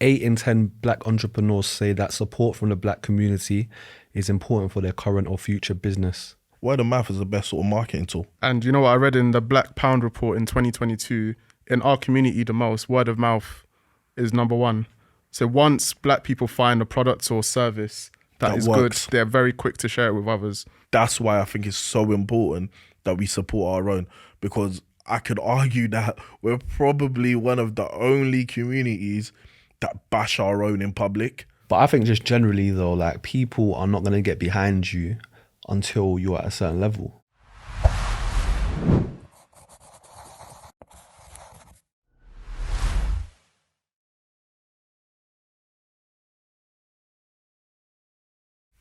8 in 10 black entrepreneurs say that support from the black community is important for their current or future business. Word of mouth is the best sort of marketing tool. And you know what I read in the Black Pound report in 2022? In our community, the most word of mouth is number one. So once black people find a product or service that is works. good, they're very quick to share it with others. That's why I think it's so important that we support our own, because I could argue that we're probably one of the only communities that bash our own in public. But I think just generally though, like people are not going to get behind you until you're at a certain level.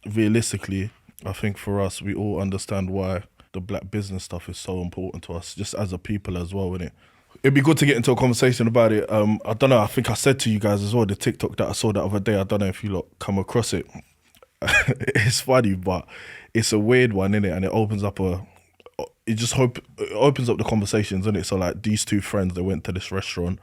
Realistically, I think for us, we all understand why the black business stuff is so important to us, just as a people as well, innit? It'd be good to get into a conversation about it. I don't know, I think I said to you guys as well, the TikTok that I saw the other day, I don't know if you lot come across it. It's funny, but it's a weird one, innit? And it opens up it opens up the conversations, innit? So like these two friends, they went to this restaurant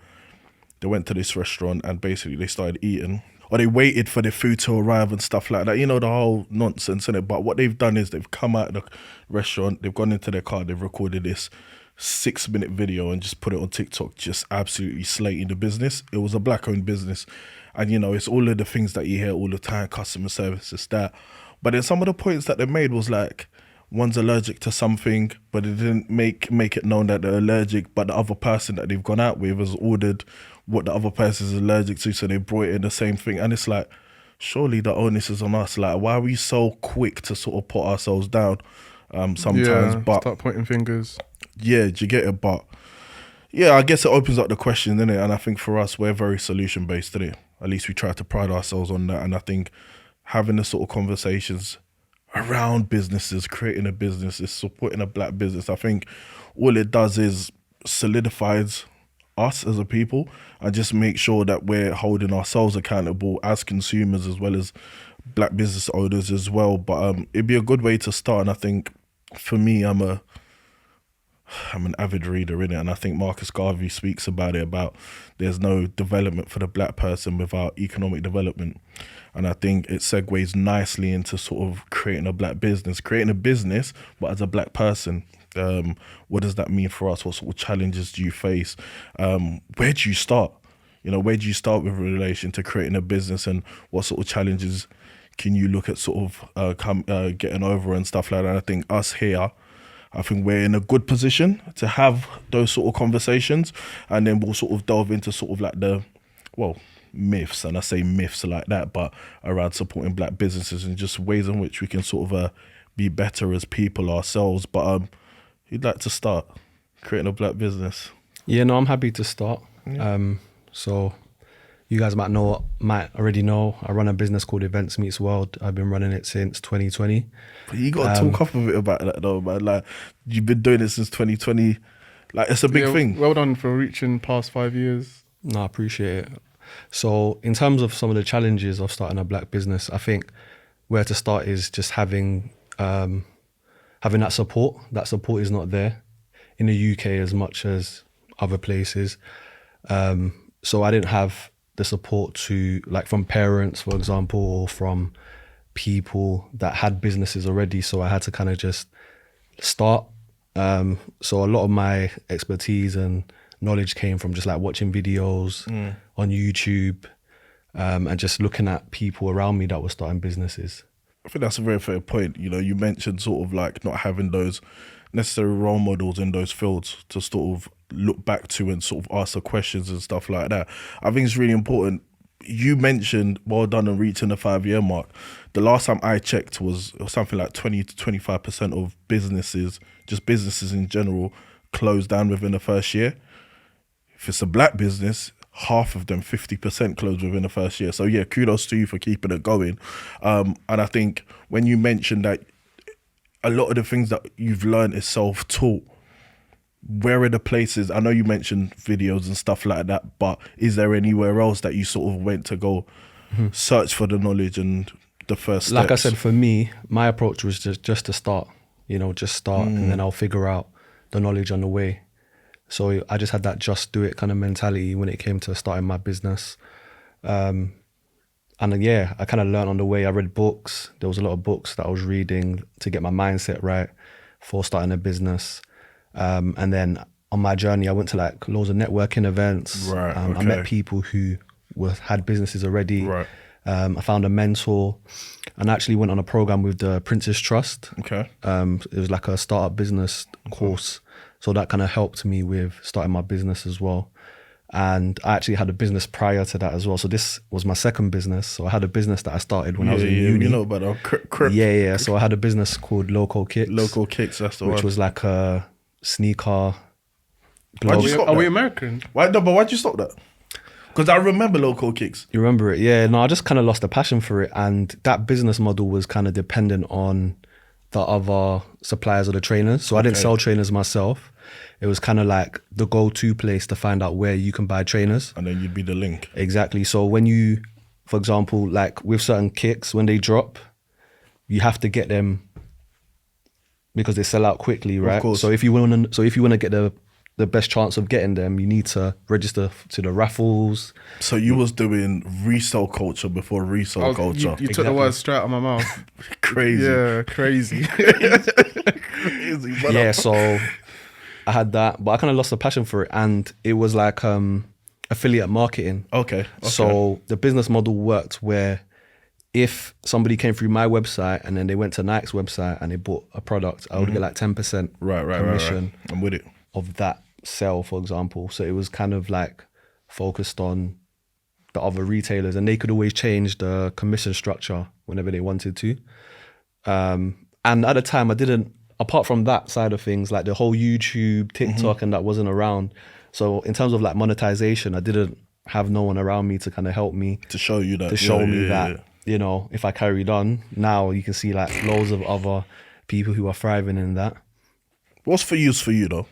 and basically they started eating, or they waited for their food to arrive and stuff like that. You know, the whole nonsense in it. But what they've done is they've come out of the restaurant, they've gone into their car, they've recorded this 6-minute video and just put it on TikTok, just absolutely slating the business. It was a black-owned business. And, you know, it's all of the things that you hear all the time, customer service, this, that. But then some of the points that they made was like, one's allergic to something, but it didn't make it known that they're allergic, but the other person that they've gone out with has ordered what the other person is allergic to, so they brought in the same thing. And it's like, surely the onus is on us. Like, why are we so quick to sort of put ourselves down sometimes? Yeah, but start pointing fingers. Yeah, do you get it? But yeah, I guess it opens up the question, innit? And I think for us, we're very solution-based, innit? At least we try to pride ourselves on that. And I think having the sort of conversations around businesses, creating a business, is supporting a black business, I think all it does is solidifies us as a people and just make sure that we're holding ourselves accountable as consumers as well as black business owners as well. But it'd be a good way to start. And I think for me, I'm an avid reader, in it, and I think Marcus Garvey speaks about it, about there's no development for the black person without economic development. And I think it segues nicely into sort of creating a business, but as a black person. What does that mean for us? What sort of challenges do you face? Where do you start? You know, where do you start with relation to creating a business, and what sort of challenges can you look at sort of getting over and stuff like that? I think us here, I think we're in a good position to have those sort of conversations, and then we'll sort of delve into sort of like myths, and I say myths like that, but around supporting black businesses and just ways in which we can sort of be better as people ourselves. But you'd like to start creating a black business? Yeah, no, I'm happy to start. Yeah. So you guys might already know, I run a business called Events Meets World. I've been running it since 2020. But you got to talk off a bit about that though, man. Like, you've been doing it since 2020. Like, it's a big thing. Well done for reaching past 5 years. No, I appreciate it. So in terms of some of the challenges of starting a black business, I think where to start is just having that support. That support is not there in the UK as much as other places. So I didn't have the support from parents, for example, or from people that had businesses already. So I had to kind of just start. So a lot of my expertise and knowledge came from just like watching videos on YouTube and just looking at people around me that were starting businesses. I think that's a very fair point. You know, you mentioned sort of like not having those necessary role models in those fields to sort of look back to and sort of ask the questions and stuff like that. I think it's really important. You mentioned well done on reaching the 5-year mark. The last time I checked was something like 20 to 25% of businesses, just businesses in general, closed down within the first year. If it's a black business, half of them, 50%, closed within the first year. So yeah, kudos to you for keeping it going. And I think when you mentioned that a lot of the things that you've learned is self-taught, where are the places? I know you mentioned videos and stuff like that, but is there anywhere else that you sort of went to go search for the knowledge and the first steps? Like I said, for me, my approach was just to start, just start and then I'll figure out the knowledge on the way. So I just had that just do it kind of mentality when it came to starting my business. And then, yeah, I kind of learned on the way. I read books. There was a lot of books that I was reading to get my mindset right for starting a business. And then on my journey, I went to like loads of networking events. Right, I okay. met people who had businesses already. Right. I found a mentor and actually went on a program with the Prince's Trust. Okay. It was like a startup business course. So that kind of helped me with starting my business as well. And I actually had a business prior to that as well. So this was my second business. So I had a business that I started when I was in uni. You know about the Yeah. So I had a business called Local Kicks. Local Kicks, that's the which one. was like a sneaker Why'd blog. you stop Are we that? American? Why? No, but why'd you stop that? Because I remember Local Kicks. You remember it? Yeah. No, I just kind of lost the passion for it. And that business model was kind of dependent on the other suppliers of the trainers. So I didn't Okay. sell trainers myself. It was kind of like the go-to place to find out where you can buy trainers. And then you'd be the link. Exactly. So when you, for example, like with certain kicks, when they drop, you have to get them because they sell out quickly, right? course. So if you want to get the best chance of getting them, you need to register to the raffles. So you was doing resale culture before resale culture. You took the words straight out of my mouth. Crazy. Yeah, crazy. Crazy. But Yeah, so I had that, but I kind of lost the passion for it, and it was like affiliate marketing. Okay. So the business model worked where if somebody came through my website and then they went to Nike's website and they bought a product, I would get like 10% Right. commission I'm with it. of that sale, for example. So it was kind of like focused on the other retailers, and they could always change the commission structure whenever they wanted to. And at the time, I didn't, apart from that side of things, like the whole YouTube, TikTok, and that wasn't around. So in terms of like monetization, I didn't have no one around me to kind of help me, To show you that. to show Yeah, me yeah, that, yeah. you know, if I carried on, now you can see like loads of other people who are thriving in that. What's for you is for you, though.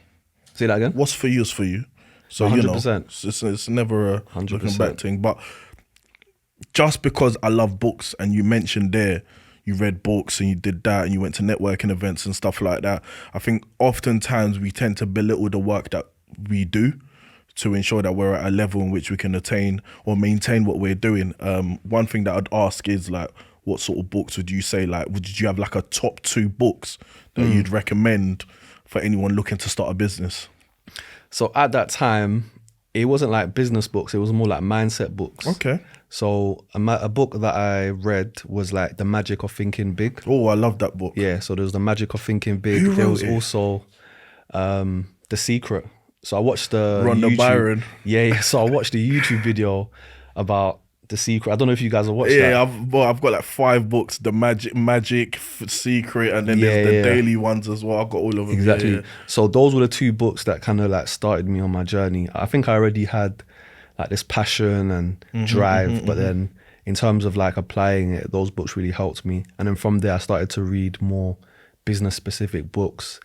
Say that again? What's for you is for you. So, you know, 100%. it's never a 100%. looking back thing. But just because I love books, and you mentioned there, you read books and you did that and you went to networking events and stuff like that, I think oftentimes we tend to belittle the work that we do to ensure that we're at a level in which we can attain or maintain what we're doing. One thing that I'd ask is like, what sort of books would you say, like, would you have like a top 2 books that you'd recommend for anyone looking to start a business? So at that time, it wasn't like business books. It was more like mindset books. Okay. So a book that I read was like The Magic of Thinking Big. Oh, I love that book. Yeah, so there was The Magic of Thinking Big. Who There wrote was it? also The Secret. So I watched the Rhonda YouTube, Byron. Yeah. So I watched the YouTube video about The Secret. I don't know if you guys have watched Yeah, that. I've got like 5 books: The Magic, Secret, and then there's the Yeah. daily ones as well. I've got all of them. Exactly. Yeah, yeah. So those were the 2 books that kind of like started me on my journey. I think I already had like this passion and drive, but then in terms of like applying it, those books really helped me. And then from there, I started to read more business specific books.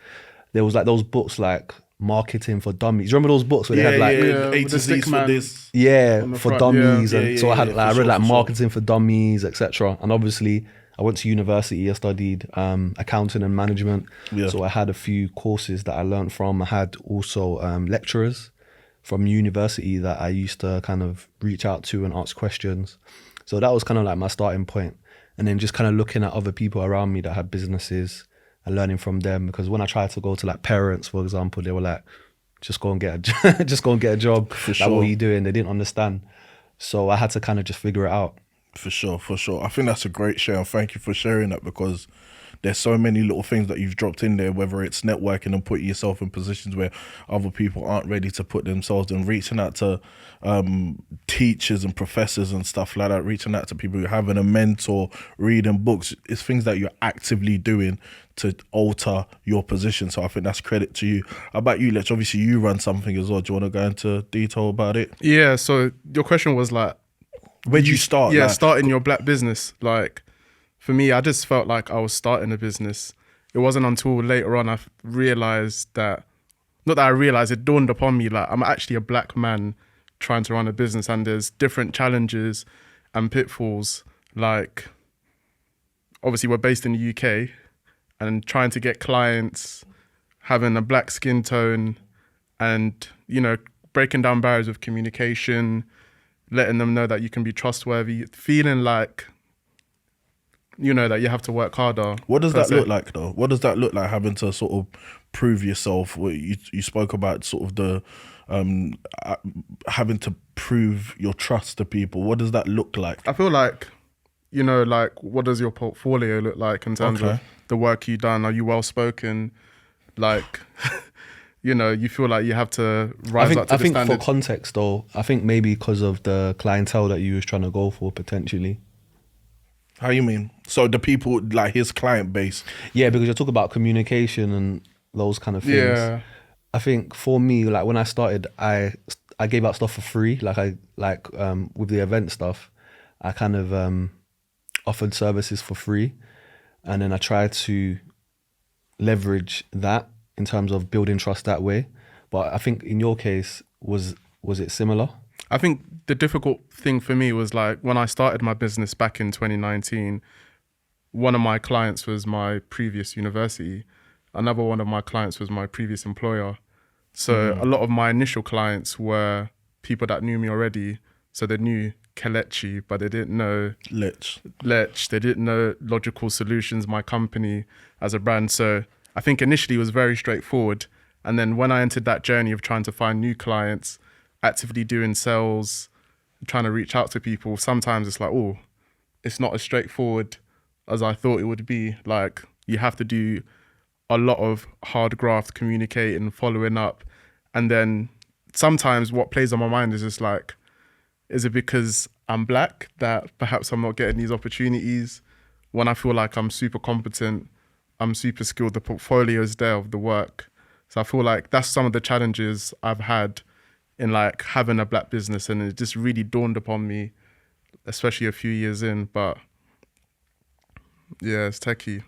There was like those books like Marketing for Dummies. Do you remember those books where they had like Yeah, A with to the Z stick for man. this. yeah, on the for front, dummies, yeah. and Yeah, so I had yeah, like, I for read sure, like for sure. Marketing for Dummies, etc. And obviously, I went to university. I studied accounting and management, Yeah. so I had a few courses that I learned from. I had also lecturers from university that I used to kind of reach out to and ask questions. So that was kind of like my starting point, and then just kind of looking at other people around me that had businesses and learning from them. Because when I tried to go to like parents, for example, they were like, just go and get just go and get a job. For Like, sure. what are you doing? They didn't understand. So I had to kind of just figure it out. For sure, for sure. I think that's a great share, and thank you for sharing that, because there's so many little things that you've dropped in there, whether it's networking and putting yourself in positions where other people aren't ready to put themselves, and reaching out to teachers and professors and stuff like that, reaching out to people, having a mentor, reading books. It's things that you're actively doing to alter your position. So I think that's credit to you. How about you, Lech? Obviously you run something as well. Do you want to go into detail about it? Yeah, so your question was like, Where'd you start? yeah, Like, starting your black business. Like, for me, I just felt like I was starting a business. It wasn't until later on I realized that, not that I realized, it dawned upon me like I'm actually a black man trying to run a business, and there's different challenges and pitfalls. Like, obviously we're based in the UK, and trying to get clients, having a black skin tone, and, you know, breaking down barriers of communication, letting them know that you can be trustworthy, feeling like, you know, that you have to work harder. What does per that se. look like though? What does that look like, having to sort of prove yourself? You spoke about sort of the having to prove your trust to people. What does that look like? I feel like, you know, like, what does your portfolio look like in terms Okay. of the work you've done? Are you well spoken? Like, you know, you feel like you have to rise up to I the think standard. for context though, I think maybe because of the clientele that you was trying to go for potentially. How you mean? So the people, like his client base. Yeah, because you're talking about communication and those kind of things. Yeah. I think for me, like when I started, I gave out stuff for free. With the event stuff, I kind of offered services for free, and then I tried to leverage that in terms of building trust that way. But I think in your case, was it similar? I think the difficult thing for me was like when I started my business back in 2019, one of my clients was my previous university. Another one of my clients was my previous employer. So a lot of my initial clients were people that knew me already. So they knew Kelechi, but they didn't know Let's. Lech. They didn't know Logical Solutions, my company as a brand. So I think initially it was very straightforward. And then when I entered that journey of trying to find new clients, actively doing sales, trying to reach out to people, sometimes it's like, oh, it's not as straightforward as I thought it would be. Like, you have to do a lot of hard graft, communicating, following up. And then sometimes what plays on my mind is just like, is it because I'm black that perhaps I'm not getting these opportunities when I feel like I'm super competent, I'm super skilled, the portfolio is there of the work. So I feel like that's some of the challenges I've had in like having a black business, and it just really dawned upon me, especially a few years in. But yeah, it's techie.